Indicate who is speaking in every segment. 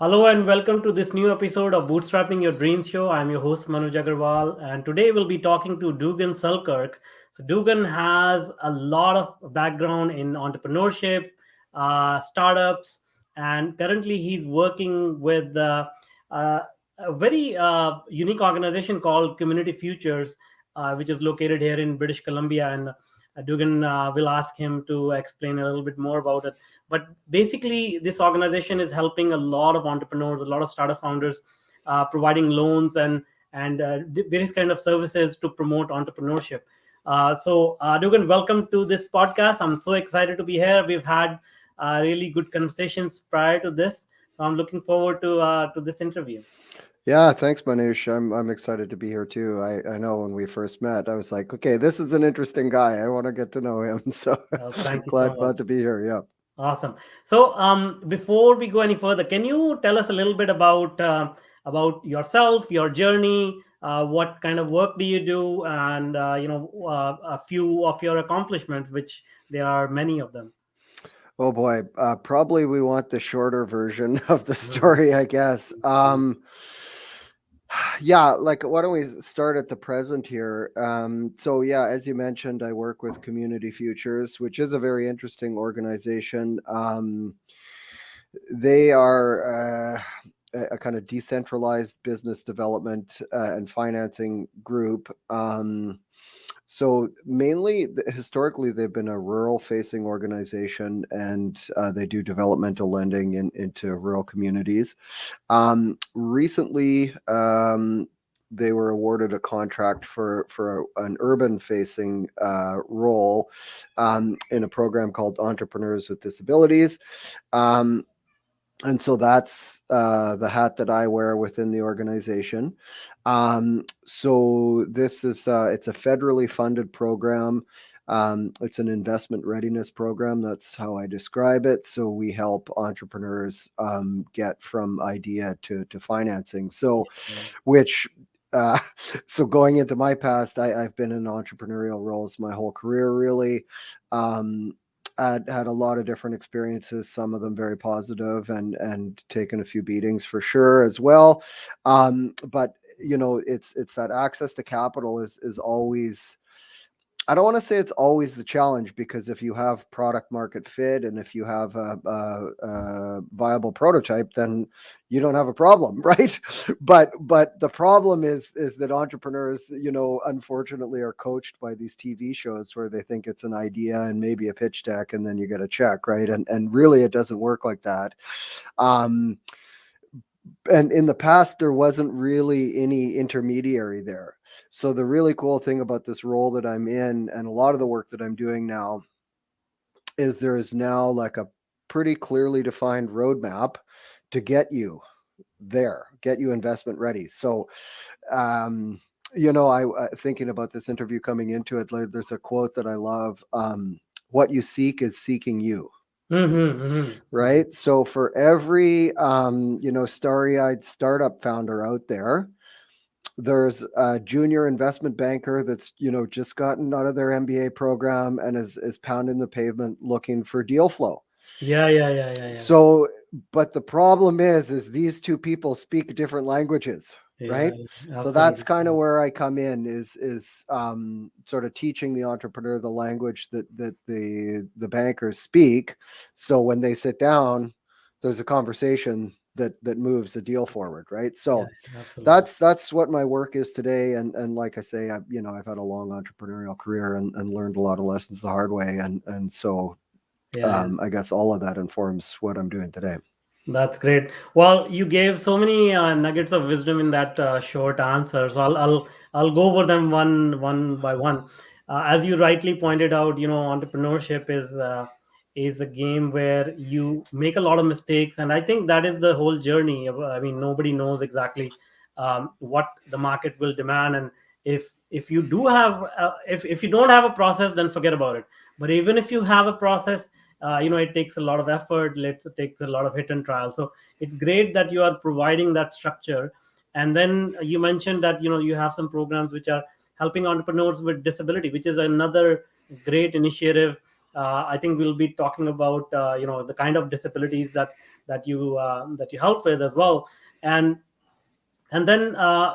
Speaker 1: Hello and welcome to this new episode of Bootstrapping Your Dreams Show. I'm your host Manoj Agarwal, and today we'll be talking to Dugan Selkirk. So Dugan has a lot of background in entrepreneurship, startups, and currently he's working with uh, a very unique organization called Community Futures, which is located here in British Columbia. And Dugan will ask him to explain a little bit more about it, but basically this organization is helping a lot of entrepreneurs, a lot of startup founders, providing loans and various kind of services to promote entrepreneurship. Dugan, welcome to this podcast. I'm so excited to be here. We've had really good conversations prior to this, so I'm looking forward to this interview.
Speaker 2: Yeah, thanks, Manish. I'm excited to be here too. I know when we first met, I was like, okay, this is an interesting guy. I want to get to know him. So
Speaker 1: Thank you so
Speaker 2: glad
Speaker 1: much.
Speaker 2: to be here. Yeah.
Speaker 1: Awesome. Before we go any further, can you tell us a little bit about yourself, your journey? What kind of work do you do, and a few of your accomplishments, which there are many of them.
Speaker 2: Oh boy. Probably we want the shorter version of the
Speaker 1: Mhm.
Speaker 2: story, I guess. Yeah, like why don't we start at the present here? So yeah, as you mentioned, I work with Community Futures, which is a very interesting organization. They are a kind of decentralized business development and financing group. So mainly, historically, they've been a rural-facing organization, and they do developmental lending into rural communities. Recently, they were awarded a contract for an urban-facing role in a program called Entrepreneurs with Disabilities. Um, and so that's the hat that I wear within the organization. So this is it's a federally funded program. It's an investment readiness program. That's how I describe it. So we help entrepreneurs get from idea to financing. So
Speaker 1: Yeah.
Speaker 2: which uh, so going into my past, I've been in entrepreneurial roles my whole career, really. Um, had a lot of different experiences, some of them very positive, and taken a few beatings for sure as well. But it's that access to capital is always, I don't want to say it's always the challenge, because if you have product market fit and if you have a viable prototype, then you don't have a problem, right? But the problem is that entrepreneurs, unfortunately, are coached by these TV shows where they think it's an idea and maybe a pitch deck, and then you get a check, right? And really, it doesn't work like that. Um, and in the past, there wasn't really any intermediary there. So the really cool thing about this role that I'm in, and a lot of the work that I'm doing now, is there is now like a pretty clearly defined roadmap to get you there, get you investment ready. So um I thinking about this interview coming into it, like, there's a quote that I love. What you seek is seeking you.
Speaker 1: Mm-hmm.
Speaker 2: Right. So for every starry-eyed startup founder out there, there's a junior investment banker that's just gotten out of their MBA program and is pounding the pavement looking for deal flow.
Speaker 1: Yeah.
Speaker 2: So, but the problem is these two people speak different languages,
Speaker 1: Yeah,
Speaker 2: right? So that's
Speaker 1: absolutely.
Speaker 2: kind of where I come in, is sort of teaching the entrepreneur the language that the bankers speak. So when they sit down, there's a conversation that moves the deal forward, right?
Speaker 1: Yeah,
Speaker 2: So
Speaker 1: absolutely.
Speaker 2: that's what my work is today. And like I say, I've had a long entrepreneurial career and learned a lot of lessons the hard way. And so
Speaker 1: Yeah.
Speaker 2: I guess all of that informs what I'm doing today.
Speaker 1: That's great. Well, you gave so many nuggets of wisdom in that short answer. So I'll go over them one by one. As you rightly pointed out, entrepreneurship is a game where you make a lot of mistakes, and I think that is the whole journey. I mean, nobody knows exactly what the market will demand, and if you do have if you don't have a process, then forget about it. But even if you have a process, it takes a lot of effort. It takes a lot of hit and trial. So it's great that you are providing that structure. And then you mentioned that you have some programs which are helping entrepreneurs with disability, which is another great initiative. I think we'll be talking about the kind of disabilities that that you help with as well. And then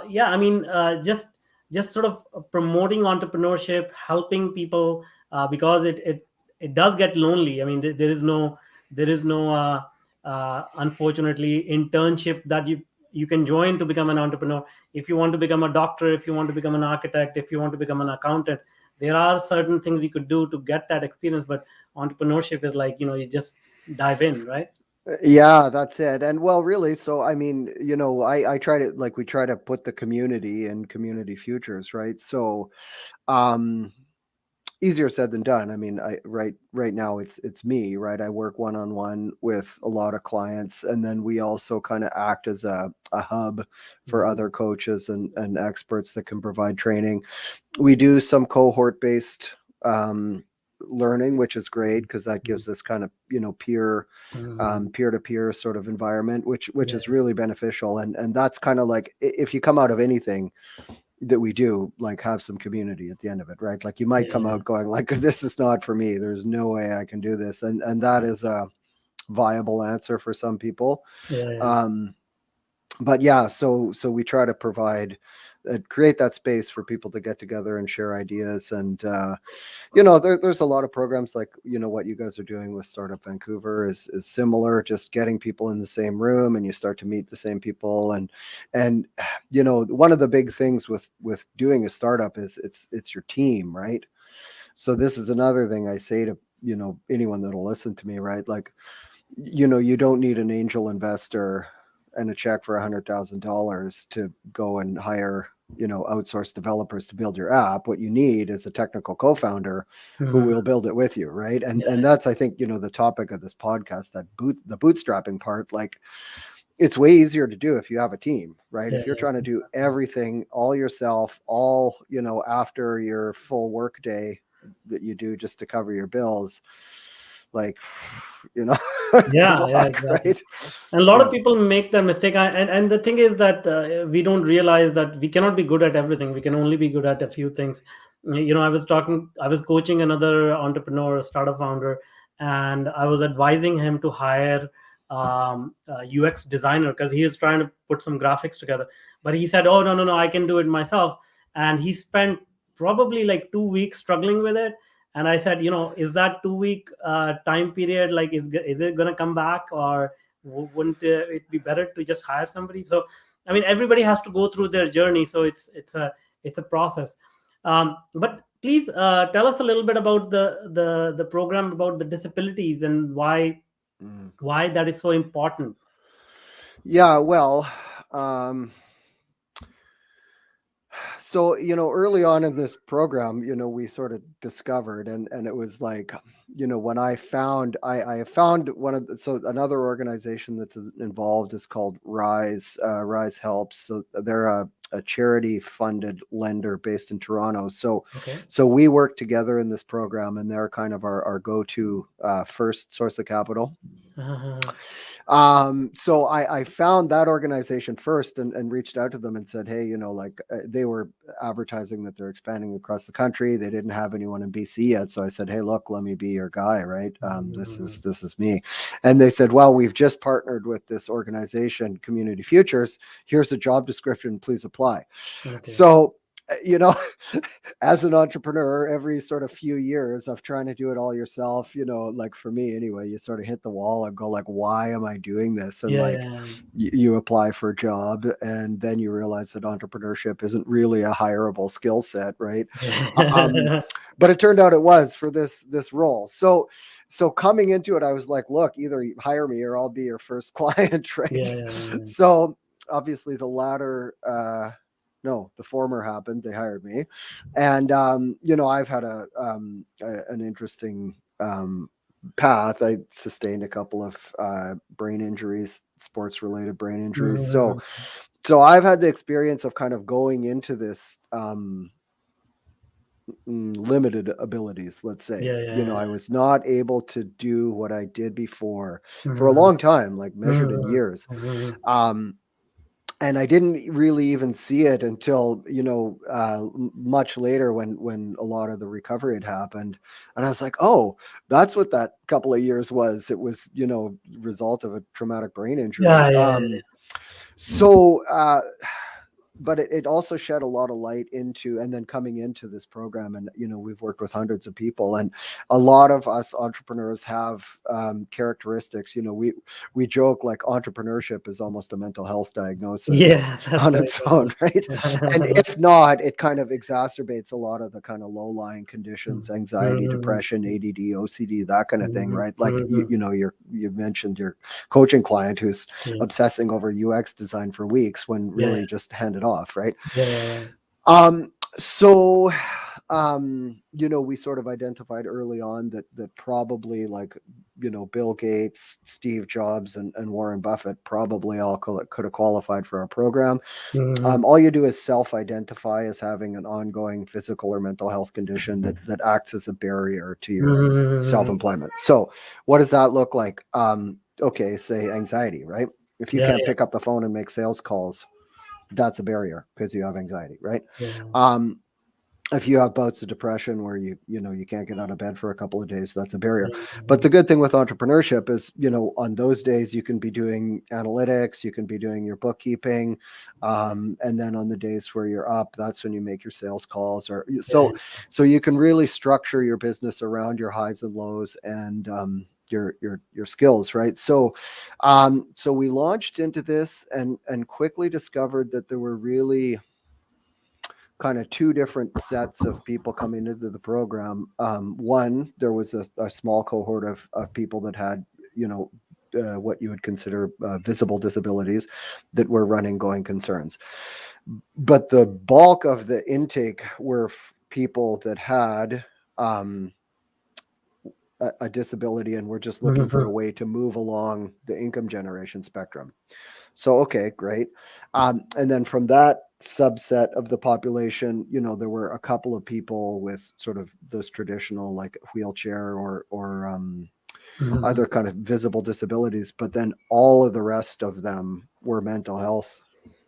Speaker 1: yeah, I mean, just sort of promoting entrepreneurship, helping people, because it does get lonely. I mean, there is no unfortunately internship that you can join to become an entrepreneur. If you want to become a doctor, if you want to become an architect, if you want to become an accountant, there are certain things you could do to get that experience. But entrepreneurship is like, you just dive in, right?
Speaker 2: Yeah, that's it. And well, really, so I mean, I try to, like, we try to put the community and community futures, right? So, um, easier said than done. I mean, right now it's me, right? I work one on one with a lot of clients, and then we also kind of act as a hub for
Speaker 1: Mhm.
Speaker 2: other coaches and experts that can provide training. We do some cohort based um, learning, which is great because that gives this kind of
Speaker 1: Mhm.
Speaker 2: peer to peer sort of environment, which
Speaker 1: Yeah,
Speaker 2: is really beneficial. And that's kind of like, if you come out of anything that we do, like, have some community at the end of it, right? Like, you might come
Speaker 1: yeah,
Speaker 2: out going like, this is not for me, there's no way I can do this, and that is a viable answer for some people.
Speaker 1: yeah, yeah.
Speaker 2: um but yeah, so we try to provide create that space for people to get together and share ideas. And there's a lot of programs like, what you guys are doing with Startup Vancouver is similar, just getting people in the same room and you start to meet the same people. And one of the big things with doing a startup is it's your team, right? So this is another thing I say to anyone that'll listen to me, right? Like, you don't need an angel investor and a check for $100,000 to go and hire, outsourced developers to build your app. What you need is a technical co-founder who
Speaker 1: Mhm.
Speaker 2: will build it with you, right? And
Speaker 1: Yeah,
Speaker 2: that's, I think, the topic of this podcast, the bootstrapping part. Like, it's way easier to do if you have a team, right?
Speaker 1: yeah,
Speaker 2: If you're
Speaker 1: yeah,
Speaker 2: trying to do everything all yourself, all, after your full work day that you do just to cover your bills, like, you know, good
Speaker 1: yeah, yeah,
Speaker 2: luck,
Speaker 1: exactly.
Speaker 2: right?
Speaker 1: And a lot of
Speaker 2: Yeah.
Speaker 1: people make that mistake. And the thing is that we don't realize that we cannot be good at everything. We can only be good at a few things. I was coaching another entrepreneur, startup founder, and I was advising him to hire a UX designer because he is trying to put some graphics together. But he said, "Oh, no, no, no, I can do it myself." And he spent probably like 2 weeks struggling with it. And I said, is that 2 week time period, like, is it going to come back, or wouldn't it be better to just hire somebody? So I mean, everybody has to go through their journey, so it's a process. But please tell us a little bit about the program, about the disabilities, and
Speaker 2: Mm.
Speaker 1: why that is so important.
Speaker 2: Yeah, well, um, so early on in this program, we sort of discovered, and it was like, when I found one of so another organization that's involved is called Rise Helps. So they're a charity funded lender based in Toronto.
Speaker 1: Okay.
Speaker 2: So we work together in this program, and they're kind of our go-to first source of capital.
Speaker 1: Uh-huh.
Speaker 2: So I found that organization first, and reached out to them and said, hey, like, they were advertising that they're expanding across the country. They didn't have anyone in BC yet. So I said, hey, look, let me be your guy, right?
Speaker 1: Mhm.
Speaker 2: This is me. And they said, well, we've just partnered with this organization, Community Futures. Here's a job description. Please apply.
Speaker 1: Okay.
Speaker 2: So, you know, as an entrepreneur, every sort of few years of trying to do it all yourself, like, for me anyway, you sort of hit the wall and go like, why am I doing this? And
Speaker 1: Yeah,
Speaker 2: like,
Speaker 1: yeah,
Speaker 2: you apply for a job, and then you realize that entrepreneurship isn't really a hireable skill set, right? Um,
Speaker 1: yeah.
Speaker 2: but it turned out it was for this role. So coming into it, I was like, look, either you hire me or I'll be your first client, right?
Speaker 1: Yeah, yeah,
Speaker 2: So obviously the latter, no, the former happened. They hired me, and I've had an interesting path. I sustained a couple of brain injuries, sports related brain injuries.
Speaker 1: Mhm.
Speaker 2: So I've had the experience of kind of going into this limited abilities, let's say.
Speaker 1: Yeah, yeah,
Speaker 2: I was not able to do what I did before for a
Speaker 1: Mhm.
Speaker 2: long time, like measured in
Speaker 1: Mhm.
Speaker 2: years.
Speaker 1: Mhm.
Speaker 2: Um, And I didn't really even see it until, much later, when a lot of the recovery had happened. And I was like, oh, that's what that couple of years was. It was, result of a traumatic brain injury.
Speaker 1: Yeah, yeah, yeah.
Speaker 2: So but it also shed a lot of light into, and then coming into this program, and we've worked with hundreds of people, and a lot of us entrepreneurs have characteristics. We joke like entrepreneurship is almost a mental health diagnosis
Speaker 1: Yeah, that's
Speaker 2: on
Speaker 1: very
Speaker 2: its
Speaker 1: true.
Speaker 2: own, right? And if not, it kind of exacerbates a lot of the kind of low-lying conditions: anxiety,
Speaker 1: Mhm,
Speaker 2: depression, ADD, OCD, that kind of thing,
Speaker 1: mhm,
Speaker 2: right? Like
Speaker 1: mhm.
Speaker 2: you mentioned your coaching client who's
Speaker 1: Yeah,
Speaker 2: obsessing over UX design for weeks when
Speaker 1: yeah,
Speaker 2: really just hand it off, right?
Speaker 1: yeah, yeah,
Speaker 2: Um, so, we sort of identified early on that probably, like, Bill Gates, Steve Jobs, and Warren Buffett probably all could have qualified for our program.
Speaker 1: mhm,
Speaker 2: All you do is self-identify as having an ongoing physical or mental health condition that acts as a barrier to your
Speaker 1: mhm.
Speaker 2: self-employment. So, what does that look like? Okay, say anxiety, right? If you
Speaker 1: Yeah,
Speaker 2: can't
Speaker 1: yeah,
Speaker 2: pick up the phone and make sales calls, that's a barrier because you have anxiety, right?
Speaker 1: yeah.
Speaker 2: Um, if you have bouts of depression where you can't get out of bed for a couple of days, that's a barrier. But
Speaker 1: Mhm.
Speaker 2: the good thing with entrepreneurship is, on those days you can be doing analytics, you can be doing your bookkeeping, and then on the days where you're up, that's when you make your sales calls. Or
Speaker 1: Yeah.
Speaker 2: so you can really structure your business around your highs and lows, and your skills, right? So we launched into this, and quickly discovered that there were really kind of two different sets of people coming into the program. One, there was a small cohort of people that had, what you would consider visible disabilities, that were running going concerns. But the bulk of the intake were people that had um, a disability and were just looking for a
Speaker 1: Mhm.
Speaker 2: way to move along the income generation spectrum. So, okay, great. And then from that subset of the population, there were a couple of people with sort of those traditional, like, wheelchair or
Speaker 1: Mhm.
Speaker 2: other kind of visible disabilities, but then all of the rest of them were mental health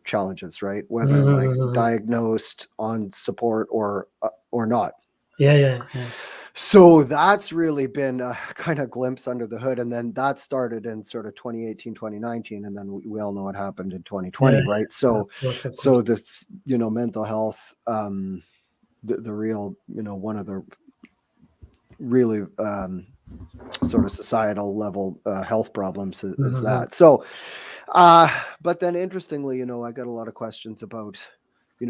Speaker 2: challenges, right? Whether like
Speaker 1: Mhm.
Speaker 2: diagnosed, on support, or not.
Speaker 1: Yeah, yeah, yeah.
Speaker 2: So that's really been a kind of glimpse under the hood. And then that started in sort of 2018, 2019. And then we all know what happened in
Speaker 1: Yeah,
Speaker 2: 2020, right?
Speaker 1: yeah. Of
Speaker 2: So,
Speaker 1: course, of course.
Speaker 2: so this, mental health, the real, one of the really sort of societal level health problems is
Speaker 1: Mhm.
Speaker 2: that. So, uh, but then interestingly, I got a lot of questions about,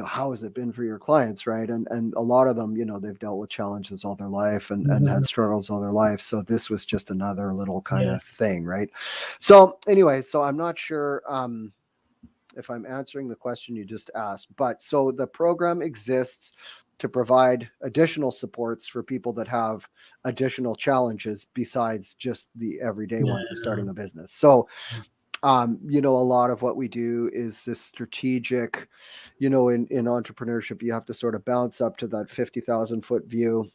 Speaker 2: how has it been for your clients, right? And a lot of them, they've dealt with challenges all their life, and
Speaker 1: Mhm.
Speaker 2: had struggles all their life. So this was just another little kind
Speaker 1: Yeah.
Speaker 2: of thing, right? So anyway, so I'm not sure if I'm answering the question you just asked, but so the program exists to provide additional supports for people that have additional challenges besides just the everyday
Speaker 1: Yeah.
Speaker 2: ones of starting a business. So a lot of what we do is this strategic, in entrepreneurship, you have to sort of bounce up to that 50,000 foot view,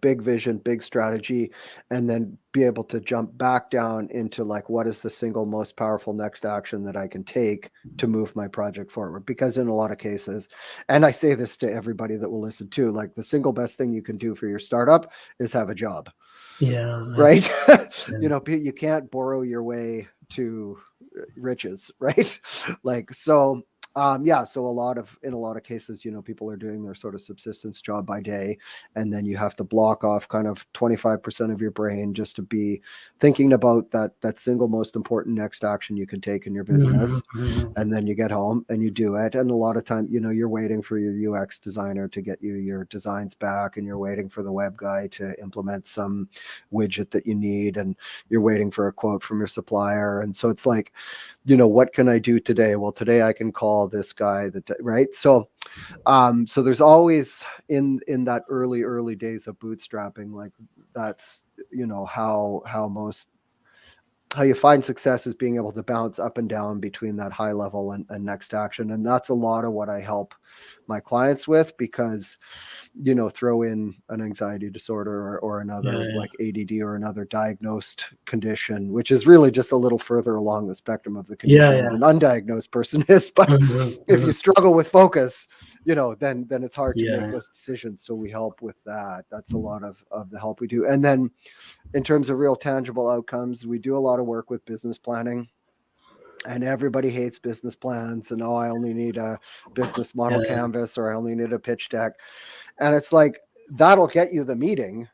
Speaker 2: big vision, big strategy, and then be able to jump back down into, like, what is the single most powerful next action that I can take to move my project forward? Because in a lot of cases, and I say this to everybody that will listen too, like, the single best thing you can do for your startup is have a job,
Speaker 1: Yeah.
Speaker 2: right?
Speaker 1: Yeah.
Speaker 2: You can't borrow your way to riches, right? Like, so yeah, so in a lot of cases, people are doing their sort of subsistence job by day, and then you have to block off kind of 25% of your brain just to be thinking about that single most important next action you can take in your
Speaker 1: Mhm.
Speaker 2: business.
Speaker 1: Mhm.
Speaker 2: And then you get home and you do it, and a lot of time, you're waiting for your UX designer to get you your designs back, and you're waiting for the web guy to implement some widget that you need, and you're waiting for a quote from your supplier. And so it's like, what can I do today? Well, today I can call this guy, right? So there's always, in that early days of bootstrapping, like, that's, how you find success is being able to bounce up and down between that high level and next action. And that's a lot of what I help my clients with, because throw in an anxiety disorder or
Speaker 1: Yeah,
Speaker 2: another
Speaker 1: yeah,
Speaker 2: like ADD or another diagnosed condition, which is really just a little further along the spectrum of the
Speaker 1: yeah,
Speaker 2: condition that
Speaker 1: yeah.
Speaker 2: an undiagnosed person is. But
Speaker 1: Mhm,
Speaker 2: if you
Speaker 1: mhm.
Speaker 2: struggle with focus, then it's hard to make
Speaker 1: Yeah,
Speaker 2: those decisions. So we help with that. That's a lot of the help we do. And then in terms of real tangible outcomes, we do a lot of work with business planning. And everybody hates business plans, and I only need a business model
Speaker 1: yeah,
Speaker 2: canvas, or I only need a pitch deck. And it's like, that'll get you the meeting,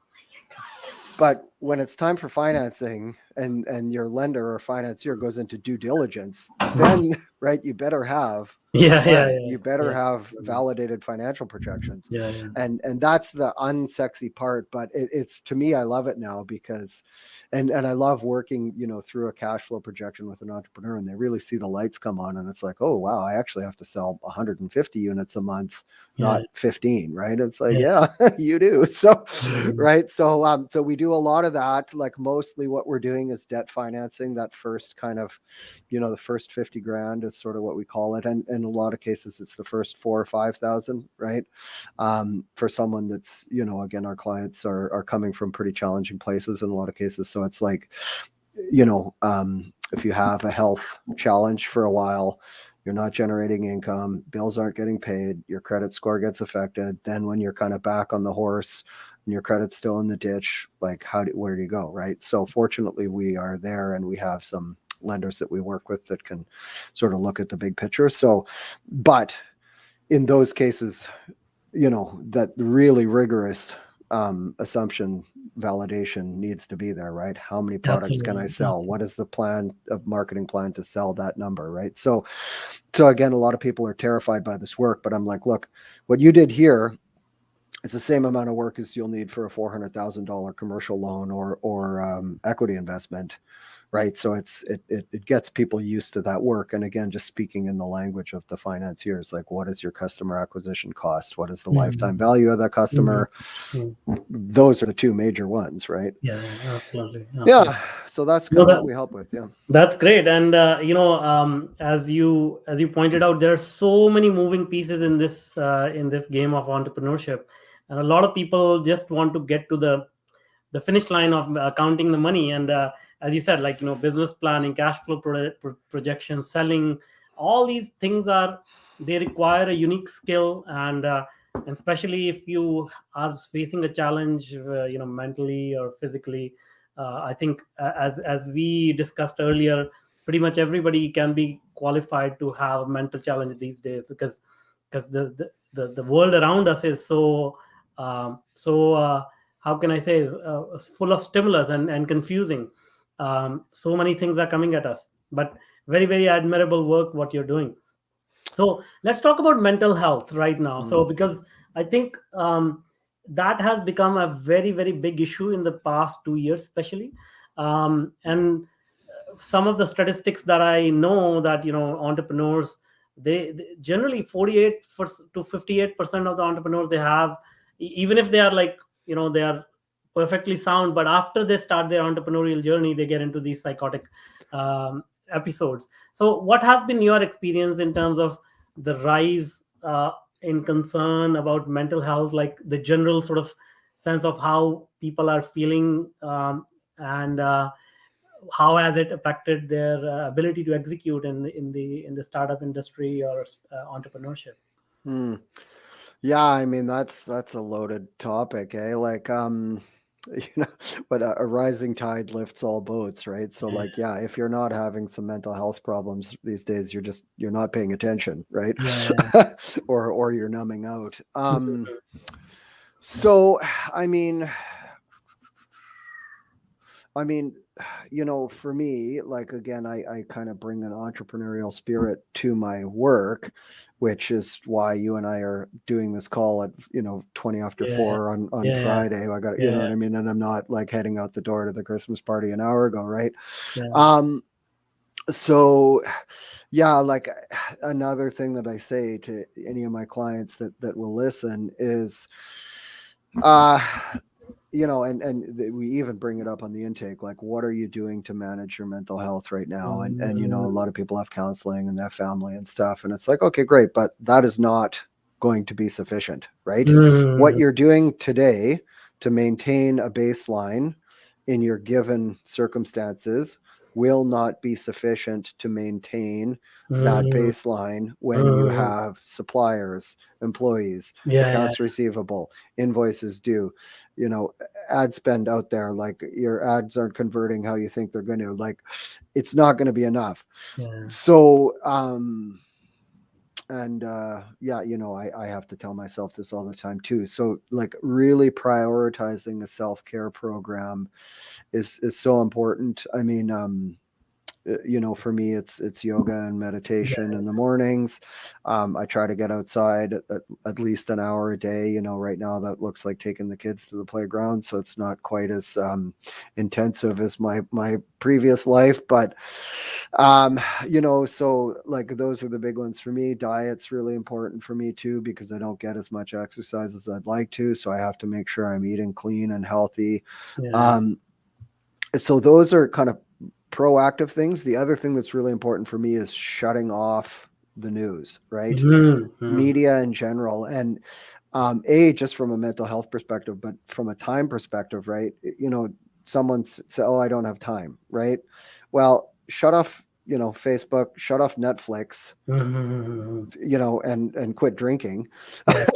Speaker 2: but when it's time for financing, and your lender or financier goes into due diligence, then right, you better have a
Speaker 1: yeah, yeah,
Speaker 2: plan.
Speaker 1: yeah,
Speaker 2: You better
Speaker 1: yeah,
Speaker 2: have validated financial projections.
Speaker 1: yeah, yeah.
Speaker 2: And that's the unsexy part, but it's, to me, I love it now, because and I love working, through a cash flow projection with an entrepreneur, and they really see the lights come on, and it's like, oh wow, I actually have to sell 150 units a month,
Speaker 1: Yeah,
Speaker 2: not 15, right? It's like,
Speaker 1: yeah.
Speaker 2: yeah, you do. So
Speaker 1: Mhm.
Speaker 2: right, so we do a lot of that. Like, mostly what we're doing is debt financing. That first kind of, the first 50 grand is sort of what we call it, and in a lot of cases it's the first 4 or 5 thousand, right? For someone that's, again, our clients are coming from pretty challenging places in a lot of cases. So it's like, if you have a health challenge for a while, you're not generating income, bills aren't getting paid, your credit score gets affected. Then when you're kind of back on the horse and your credit's still in the ditch, like, where do you go, right? So fortunately, we are there, and we have some lenders that we work with that can sort of look at the big picture. So, but in those cases, that really rigorous assumption validation needs to be there, right? How many products can I
Speaker 1: Absolutely,
Speaker 2: sell? What
Speaker 1: absolutely.
Speaker 2: is the plan of marketing plan to sell that number, right? So again, a lot of people are terrified by this work, but I'm like, look, what you did here is the same amount of work as you'll need for a $400,000 commercial loan or equity investment, right? So it gets people used to that work. And again, just speaking in the language of the financiers, like, what is your customer acquisition cost? What is the lifetime
Speaker 1: Mhm,
Speaker 2: value of that
Speaker 1: mhm,
Speaker 2: customer?
Speaker 1: mhm.
Speaker 2: Those are the two major ones, right?
Speaker 1: Yeah, yeah, absolutely, absolutely.
Speaker 2: Yeah. So that's
Speaker 1: No,
Speaker 2: kind of what we help with. Yeah.
Speaker 1: that's great. And as you pointed out, there are so many moving pieces in this game of entrepreneurship, and a lot of people just want to get to the finish line of counting the money. And as you said, like, business planning, cash flow projection, selling, all these things they require a unique skill. And especially if you are facing a challenge, mentally or physically, I think, as we discussed earlier, pretty much everybody can be qualified to have a mental challenge these days, because the world around us is so how can I say, full of stimulus and confusing. So many things are coming at us, but very, very admirable work what you're doing. So let's talk about mental health right now.
Speaker 2: Mm.
Speaker 1: So, because I think that has become a very, very big issue in the past 2 years, especially. And some of the statistics that I know, that entrepreneurs, they generally 48 to 58% of the entrepreneurs they have, even if they are like, they are perfectly sound, but after they start their entrepreneurial journey, they get into these psychotic um, episodes. So what has been your experience in terms of the rise in concern about mental health, like the general sort of sense of how people are feeling, and how has it affected their ability to execute in the startup industry or entrepreneurship?
Speaker 2: Mm. Yeah, I mean, that's a loaded topic, eh? Like, you know, but a rising tide lifts all boats, right? So,
Speaker 1: Yeah,
Speaker 2: like, yeah, if you're not having some mental health problems these days, you're not paying attention, right?
Speaker 1: yeah,
Speaker 2: Or you're numbing out.
Speaker 1: yeah.
Speaker 2: So, I mean, I mean, for me, like, again, I kind of bring an entrepreneurial spirit to my work, which is why you and I are doing this call at 20 after
Speaker 1: Yeah,
Speaker 2: 4 on
Speaker 1: yeah,
Speaker 2: Friday. I got, you know
Speaker 1: yeah,
Speaker 2: what I mean, and I'm not like heading out the door to the Christmas party an hour ago, right?
Speaker 1: yeah,
Speaker 2: Um, so yeah, like, another thing that I say to any of my clients that will listen is, uh and we even bring it up on the intake, like, what are you doing to manage your mental health right now? And a
Speaker 1: Mhm.
Speaker 2: lot of people have counseling and their family and stuff, and it's like, okay, great, but that is not going to be sufficient, right? What
Speaker 1: Mm,
Speaker 2: you're doing today to maintain a baseline in your given circumstances will not be sufficient to maintain that
Speaker 1: mm,
Speaker 2: baseline when you
Speaker 1: mm.
Speaker 2: have suppliers, employees,
Speaker 1: Yeah, yeah,
Speaker 2: accounts receivable, invoices due, you know, ad spend out there. Like your ads aren't converting how you think they're going to. Like, it's not going to be enough.
Speaker 1: yeah,
Speaker 2: So, and yeah, I have to tell myself this all the time too. So, like, really prioritizing a self-care program is so important. I mean, for me, it's yoga and meditation
Speaker 1: yeah,
Speaker 2: in the mornings. I try to get outside at least an hour a day. Right now that looks like taking the kids to the playground, so it's not quite as intensive as my previous life. But so like those are the big ones for me. Diet's really important for me too, because I don't get as much exercise as I'd like to, so I have to make sure I'm eating clean and healthy.
Speaker 1: yeah.
Speaker 2: um, so those are kind of proactive things. The other thing that's really important for me is shutting off the news, right?
Speaker 1: Mm, mm.
Speaker 2: Media in general. And just from a mental health perspective, but from a time perspective, right? Someone say, "Oh, I don't have time," right? Well, shut off, Facebook, shut off Netflix,
Speaker 1: Mhm.
Speaker 2: and quit drinking,
Speaker 1: Yeah,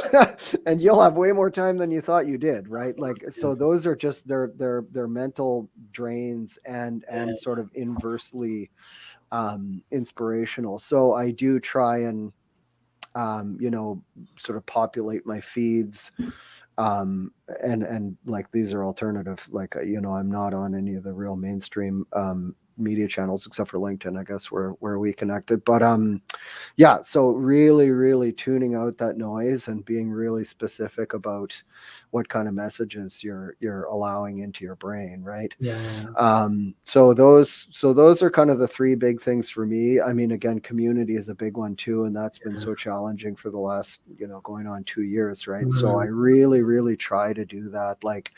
Speaker 2: and you'll have way more time than you thought you did, right? Like,
Speaker 1: absolutely.
Speaker 2: so those are just their mental drains,
Speaker 1: Yeah,
Speaker 2: and sort of inversely inspirational. So I do try and um, you know sort of populate my feeds, um and like these are alternative, like I'm not on any of the real mainstream media channels except for LinkedIn, I guess, where we connected. But yeah, so really, really tuning out that noise and being really specific about what kind of messages you're allowing into your brain, right?
Speaker 1: yeah,
Speaker 2: So those are kind of the three big things for me. I mean, again, community is a big one too, and that's been
Speaker 1: yeah.
Speaker 2: so challenging for the last, going on 2 years, right? So I
Speaker 1: Mhm.
Speaker 2: really, really try to do that. Like,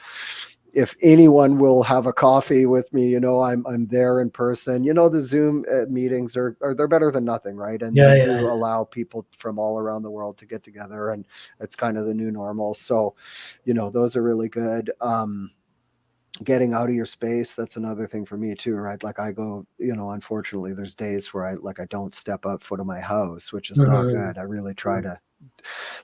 Speaker 2: if anyone will have a coffee with me, I'm there in person. The Zoom meetings are they're better than nothing, right? And
Speaker 1: Yeah,
Speaker 2: they
Speaker 1: yeah,
Speaker 2: do
Speaker 1: yeah.
Speaker 2: allow people from all around the world to get together, and it's kind of the new normal. So, those are really good. Getting out of your space, that's another thing for me too, right? Like, I go, unfortunately there's days where I don't step out foot of my house, which is not
Speaker 1: Mhm.
Speaker 2: good. I really try
Speaker 1: Mhm.
Speaker 2: to.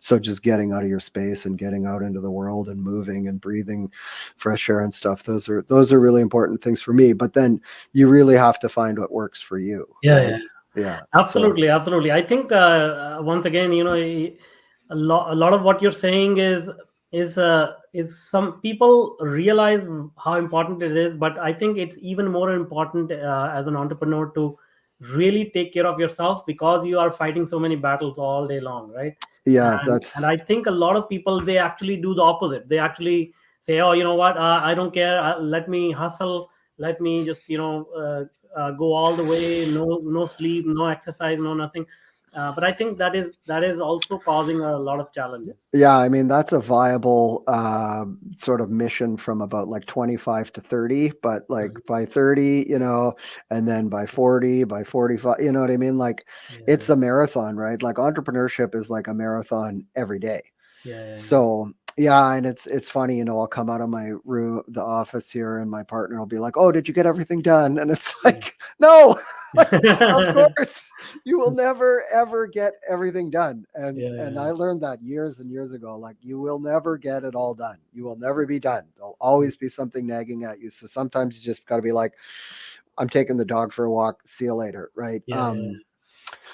Speaker 2: So just getting out of your space and getting out into the world and moving and breathing fresh air and stuff, those are really important things for me. But then you really have to find what works for you,
Speaker 1: Yeah,
Speaker 2: right?
Speaker 1: yeah.
Speaker 2: Yeah. So
Speaker 1: Absolutely, absolutely. I think once again, a lot of what you're saying is some people realize how important it is, but I think it's even more important as an entrepreneur to really take care of yourself, because you are fighting so many battles all day long, right?
Speaker 2: yeah,
Speaker 1: And
Speaker 2: that's
Speaker 1: I think a lot of people, they actually do the opposite. They actually say, oh, you know what, I don't care, let me hustle, let me just go all the way, no sleep, no exercise, no nothing. But I think that is also causing a lot of challenges.
Speaker 2: Yeah, I mean, that's a viable sort of mission from about like 25 to 30, but like
Speaker 1: Mhm.
Speaker 2: by 30, and then by 40, by 45, you know what I mean? Like,
Speaker 1: Yeah,
Speaker 2: it's a marathon, right? Like, entrepreneurship is like a marathon every day.
Speaker 1: yeah, yeah,
Speaker 2: So yeah, and it's funny, I'll come out of my room, the office here, and my partner will be like, "Oh, did you get everything done?" And it's like, no, like, of
Speaker 1: yeah.
Speaker 2: course, you will never ever get everything done. And
Speaker 1: Yeah,
Speaker 2: I learned that years and years ago. Like, you will never get it all done. You will never be done. There'll always be something nagging at you. So sometimes you just got to be like, "I'm taking the dog for a walk. See you later." Right?
Speaker 1: yeah, yeah,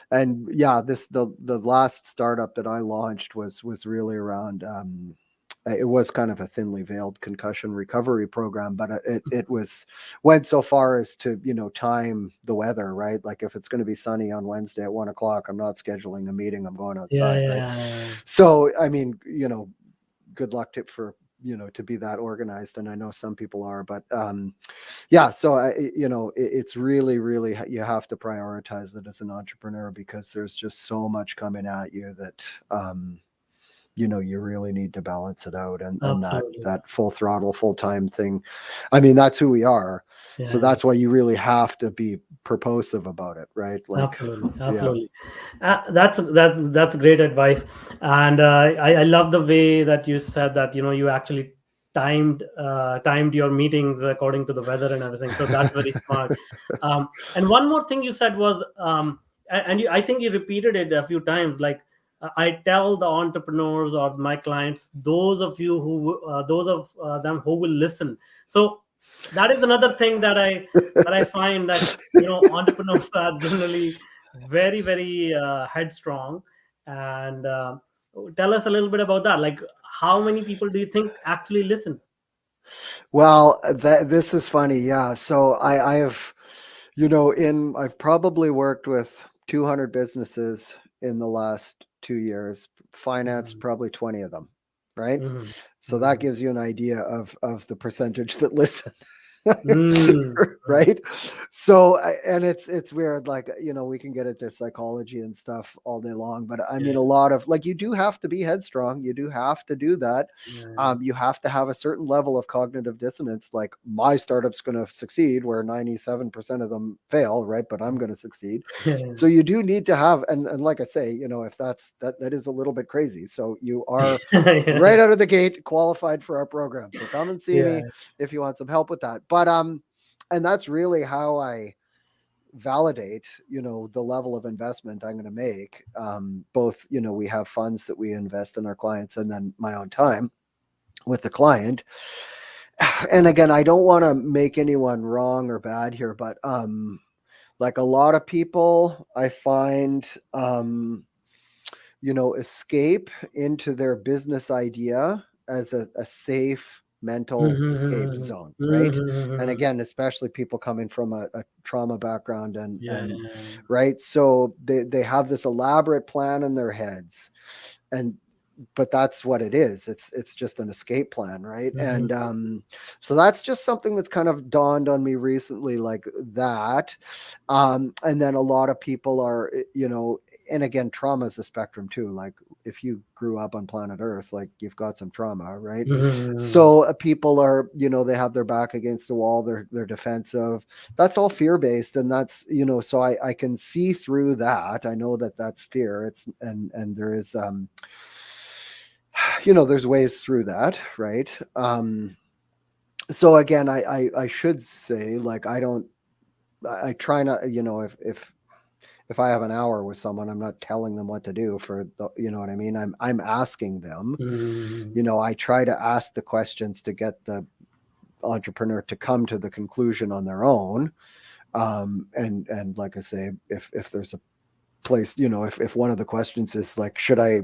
Speaker 2: And yeah, the last startup that I launched was really around. It was kind of a thinly veiled concussion recovery program, but it went so far as to time the weather, right? Like, if it's going to be sunny on Wednesday at 1 o'clock, I'm not scheduling a meeting. I'm going
Speaker 1: yeah,
Speaker 2: outside, right?
Speaker 1: yeah,
Speaker 2: So I mean, good luck for to be that organized, and I know some people are, but yeah, so it's really, really, you have to prioritize it as an entrepreneur, because there's just so much coming at you that you really need to balance it out, and
Speaker 1: Absolutely.
Speaker 2: that full throttle, full time thing. I mean, that's who we are. So
Speaker 1: Yeah.
Speaker 2: that's why you really have to be purposive about it, right? Like,
Speaker 1: Absolutely,
Speaker 2: yeah.
Speaker 1: absolutely. That's great advice, and I love the way that you said that you actually timed your meetings according to the weather and everything. So that's very smart. And one more thing you said was, I think you repeated it a few times. Like I tell the entrepreneurs or my clients, those of them who will listen. So that is another thing that I find that entrepreneurs are generally very very headstrong. And tell us a little bit about that. Like, how many people do you think actually listen?
Speaker 2: Well, this is funny. Yeah. So I have, I've probably worked with 200 businesses in the last 2 years, financed
Speaker 1: Mhm.
Speaker 2: probably 20 of them, right?
Speaker 1: Mhm.
Speaker 2: So that
Speaker 1: Mhm.
Speaker 2: gives you an idea of the percentage that listen.
Speaker 1: Mm.
Speaker 2: Right. So and it's weird, like, we can get into psychology and stuff all day long, but I mean,
Speaker 1: Yeah.
Speaker 2: a lot of, like, you do have to be headstrong, you do have to do that.
Speaker 1: Yeah.
Speaker 2: You have to have a certain level of cognitive dissonance, like my startup's going to succeed where 97% of them fail, right, but I'm going to succeed.
Speaker 1: Yeah.
Speaker 2: So you do need to have, and like I say, if that is a little bit crazy. So you are
Speaker 1: Yeah.
Speaker 2: right out of the gate qualified for our program, so come and see
Speaker 1: Yeah.
Speaker 2: me if you want some help with that. But and that's really how I validate, the level of investment I'm going to make. Both, we have funds that we invest in our clients, and then my own time with the client. And again, I don't want to make anyone wrong or bad here, but like a lot of people I find, escape into their business idea as a safe mental escape
Speaker 1: Mhm.
Speaker 2: zone, right? And
Speaker 1: Mhm.
Speaker 2: again, especially people coming from a trauma background,
Speaker 1: Yeah.
Speaker 2: and right, so they have this elaborate plan in their heads, and but that's what it is. It's just an escape plan, right?
Speaker 1: Mhm.
Speaker 2: And so that's just something that's kind of dawned on me recently, like that. And then a lot of people are, and again, trauma is a spectrum too. Like, if you grew up on planet Earth, like, you've got some trauma, right?
Speaker 1: Mhm.
Speaker 2: So people are, they have their back against the wall, they're defensive. That's all fear based, and that's, so I can see through that. I know that that's fear. It's and there is there's ways through that, right? So again, I should say, like, I try not, if I have an hour with someone, I'm not telling them what to do for the, you know what I mean? I'm asking them,
Speaker 1: Mhm.
Speaker 2: I try to ask the questions to get the entrepreneur to come to the conclusion on their own. And like I say, if there's a place, if one of the questions is like, should I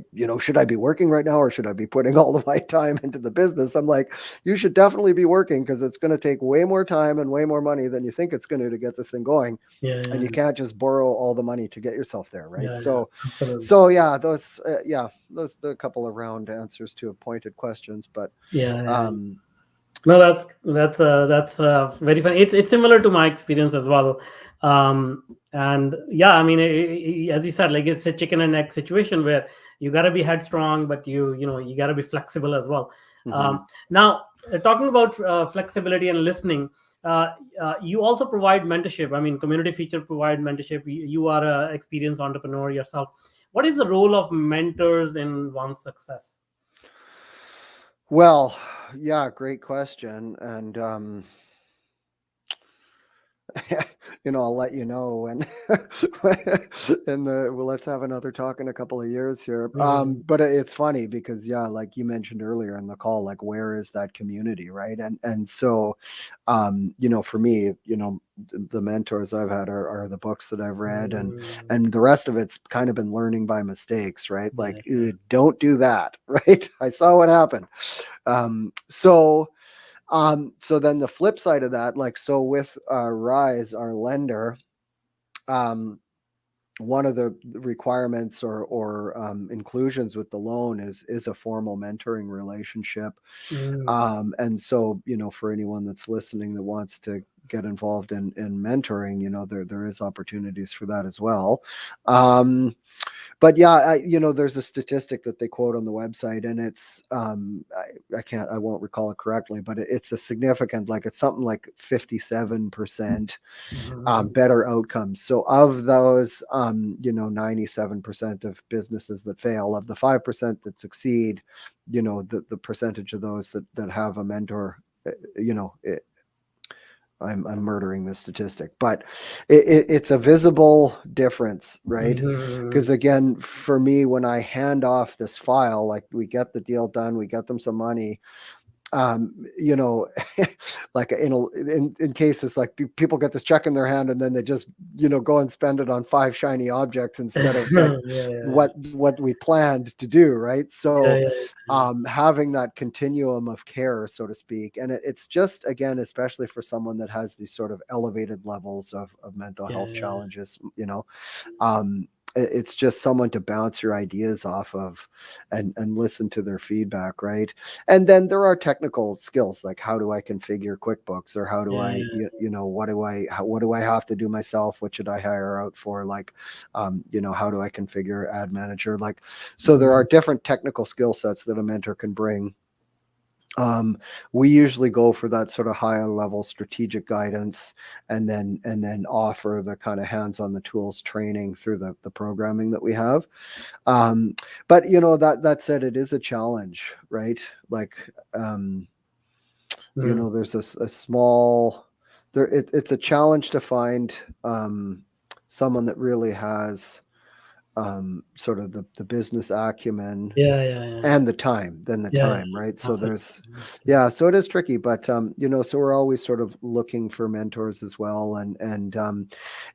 Speaker 2: be working right now, or should I be putting all of my time into the business, I'm like, you should definitely be working, because it's going to take way more time and way more money than you think it's going to get this thing going.
Speaker 1: Yeah.
Speaker 2: And
Speaker 1: Yeah.
Speaker 2: you can't just borrow all the money to get yourself there, right?
Speaker 1: Yeah. Yeah.
Speaker 2: So
Speaker 1: Absolutely.
Speaker 2: so yeah, those are a couple of round answers to pointed questions, but
Speaker 1: Yeah. Yeah.
Speaker 2: um
Speaker 1: No, that's very funny. It's similar to my experience as well. And yeah, I mean, as you said, like, it's a chicken and egg situation where you got to be headstrong, but you got to be flexible as well.
Speaker 2: mhm.
Speaker 1: Now, talking about flexibility and listening, uh, you also provide mentorship. I mean, Community Feature provide mentorship. You are a experienced entrepreneur yourself. What is the role of mentors in one's success?
Speaker 2: Well, yeah, great question. And I'll let you know when, and well, let's have another talk in a couple of years here.
Speaker 1: Mhm.
Speaker 2: But it's funny because, yeah, like you mentioned earlier in the call, like, where is that community, right? And so, for me, the mentors I've had are the books that I've read, and
Speaker 1: Mhm.
Speaker 2: and the rest of it's kind of been learning by mistakes, right? Like,
Speaker 1: Yeah. Yeah.
Speaker 2: don't do that, right? I saw what happened. So then the flip side of that, like, so with Rise, our lender, um, one of the requirements or inclusions with the loan is a formal mentoring relationship.
Speaker 1: Mm.
Speaker 2: And so, for anyone that's listening that wants to get involved in mentoring, there is opportunities for that as well. Um, but yeah, there's a statistic that they quote on the website, and it's I won't recall it correctly, but it's a significant, like it's something like 57%
Speaker 1: Mhm.
Speaker 2: better outcomes. So of those, 97% of businesses that fail, of the 5% that succeed, the percentage of those that have a mentor, you know, it, I'm murdering the statistic, but it's a visible difference, right? Because
Speaker 1: Mhm.
Speaker 2: again, for me, when I hand off this file, like we get the deal done, we get them some money, um, you know, like in cases like people get this check in their hand and then they just go and spend it on five shiny objects instead of like
Speaker 1: Yeah, yeah,
Speaker 2: what we planned to do, right?
Speaker 1: yeah,
Speaker 2: So
Speaker 1: yeah, yeah,
Speaker 2: having that continuum of care, so to speak, and it's just, again, especially for someone that has these sort of elevated levels of mental
Speaker 1: yeah,
Speaker 2: health
Speaker 1: yeah,
Speaker 2: challenges, um, it's just someone to bounce your ideas off of and listen to their feedback, right? And then there are technical skills, like how do I configure QuickBooks, or how do
Speaker 1: yeah,
Speaker 2: I,
Speaker 1: yeah.
Speaker 2: what do I have to do myself, what should I hire out for, like how do I configure Ad Manager, like, so there are
Speaker 1: Mhm.
Speaker 2: different technical skill sets that a mentor can bring. um, we usually go for that sort of higher level strategic guidance, and then offer the kind of hands on the tools training through the programming that we have. um, but that said, it is a challenge, right? Like, um,
Speaker 1: Mhm.
Speaker 2: there's a small it's a challenge to find someone that really has sort of the business acumen
Speaker 1: Yeah, yeah, yeah,
Speaker 2: and the
Speaker 1: yeah, yeah.
Speaker 2: time, right? So
Speaker 1: Absolutely,
Speaker 2: there's,
Speaker 1: absolutely.
Speaker 2: yeah, so it is tricky, but so we're always sort of looking for mentors as well, and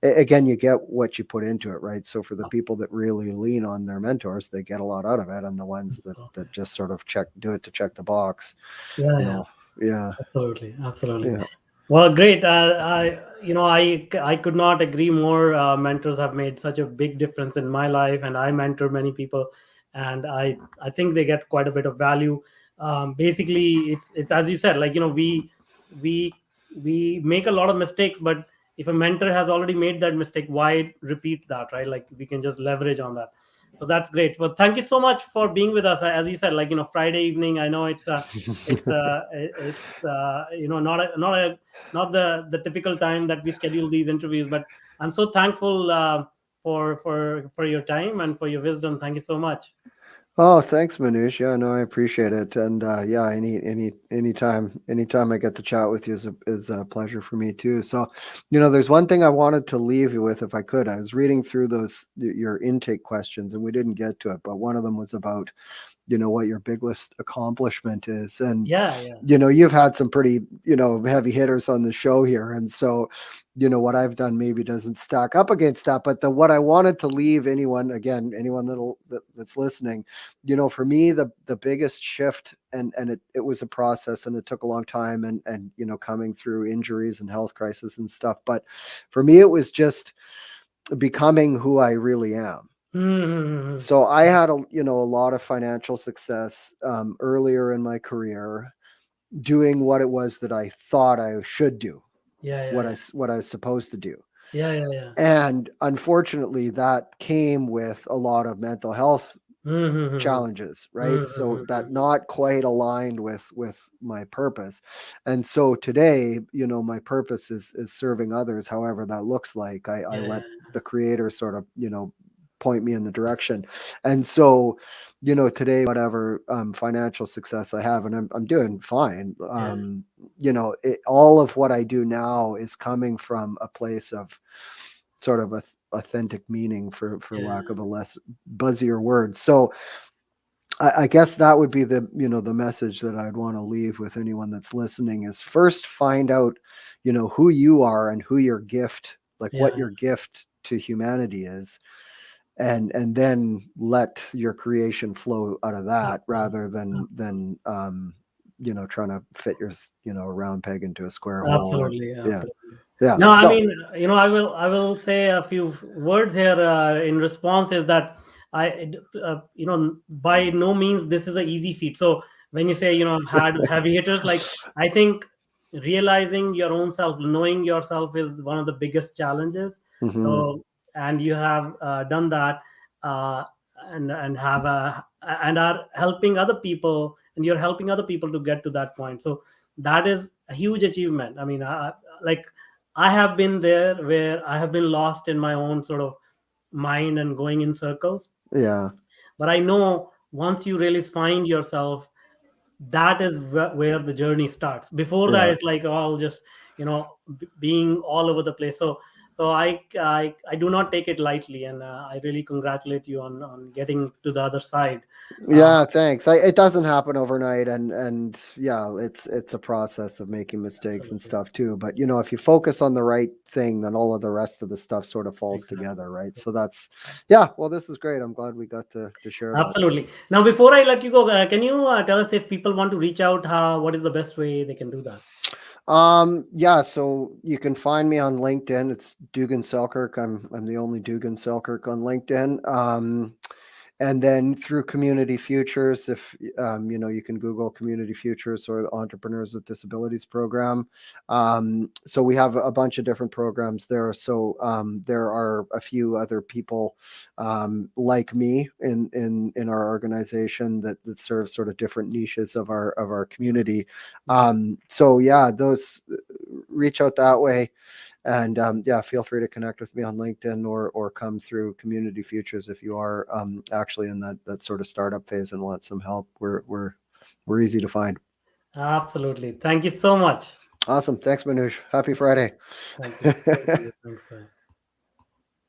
Speaker 2: again, you get what you put into it, right? So for the people that really lean on their mentors, they get a lot out of it, and the ones that just sort of do it to check the box,
Speaker 1: Yeah,
Speaker 2: you
Speaker 1: yeah.
Speaker 2: know, yeah,
Speaker 1: Absolutely, absolutely.
Speaker 2: yeah.
Speaker 1: Well, great. I could not agree more. Mentors have made such a big difference in my life, and I mentor many people, and I think they get quite a bit of value. Basically, it's as you said, like we we make a lot of mistakes, but if a mentor has already made that mistake, why repeat that, right? Like we can just leverage on that. So that's great. Well, thank you so much for being with us. As you said, like Friday evening. I know it's not the typical time that we schedule these interviews, but I'm so thankful for your time and for your wisdom. Thank you so much.
Speaker 2: Oh, thanks, Manish. Yeah, no, I appreciate it. And yeah, anytime I get to chat with you is a pleasure for me too. So, there's one thing I wanted to leave you with, if I could. I was reading through your intake questions, and we didn't get to it, but one of them was about, what your biggest accomplishment is. And
Speaker 1: Yeah, yeah,
Speaker 2: you've had some pretty, heavy hitters on the show here, and so what I've done maybe doesn't stack up against that. But what I wanted to leave anyone that's listening, for me, the biggest shift, and it was a process, and it took a long time, and coming through injuries and health crisis and stuff, but for me it was just becoming who I really am.
Speaker 1: mm-hmm.
Speaker 2: So I had a lot of financial success earlier in my career, doing what it was that I thought I should do,
Speaker 1: Yeah, yeah,
Speaker 2: what
Speaker 1: yeah,
Speaker 2: I was supposed to do.
Speaker 1: yeah, yeah, yeah,
Speaker 2: And unfortunately, that came with a lot of mental health
Speaker 1: mm-hmm.
Speaker 2: challenges, right? So that
Speaker 1: Mm-hmm.
Speaker 2: not quite aligned with my purpose. And so today, my purpose is serving others, however that looks like. I
Speaker 1: Yeah,
Speaker 2: let
Speaker 1: yeah,
Speaker 2: the creator sort of, point me in the direction. And so, today, whatever financial success I have, and I'm doing fine,
Speaker 1: yeah,
Speaker 2: all of what I do now is coming from a place of sort of a authentic meaning, for
Speaker 1: yeah,
Speaker 2: lack of a less buzzier word. So I guess that would be the message that I'd want to leave with anyone that's listening, is first find out, who you are and who your gift, like
Speaker 1: yeah,
Speaker 2: what your gift to humanity is, and then let your creation flow out of that, rather than trying to fit a round peg into a square hole. And
Speaker 1: absolutely,
Speaker 2: yeah,
Speaker 1: absolutely.
Speaker 2: yeah.
Speaker 1: No, I
Speaker 2: So
Speaker 1: mean, I will say a few words here in response. Is that by no means this is an easy feat. So when you say I've had heavy hitters, like I think realizing your own self, knowing yourself is one of the biggest challenges.
Speaker 2: mhm.
Speaker 1: So and you have done that. and have a and are helping other people, and you're helping other people to get to that point. So that is a huge achievement. I mean, like I have been there where I have been lost in my own sort of mind and going in circles,
Speaker 2: Yeah.
Speaker 1: but I know once you really find yourself, that is where the journey starts. Before that
Speaker 2: Yeah.
Speaker 1: it's like, oh, I'll just, being all over the place. So I do not take it lightly, and I really congratulate you on getting to the other side. uh,
Speaker 2: Yeah, thanks. It doesn't happen overnight, and yeah, it's a process of making mistakes and
Speaker 1: Absolutely.
Speaker 2: stuff too. But if you focus on the right thing, then all of the rest of the stuff sort of falls
Speaker 1: Exactly.
Speaker 2: together, right? So that's yeah. Well, this is great. I'm glad we got to share that.
Speaker 1: Absolutely. Now, before I let you go, can you tell us if people want to reach out, how what is the best way they can do that?
Speaker 2: Yeah, so you can find me on LinkedIn. It's Dugan Selkirk. I'm the only Dugan Selkirk on LinkedIn. And then through Community Futures, if you can Google Community Futures or the Entrepreneurs with Disabilities program. So we have a bunch of different programs there. So there are a few other people like me in our organization that serve sort of different niches of our community. So yeah, those reach out that way. And yeah, feel free to connect with me on LinkedIn or come through Community Futures if you are actually in that sort of startup phase and want some help. We're easy to find.
Speaker 1: Absolutely. Thank you so much.
Speaker 2: Awesome. Thanks, Manoj. Happy Friday.
Speaker 1: Thank you. Thank you. Thanks. Bye.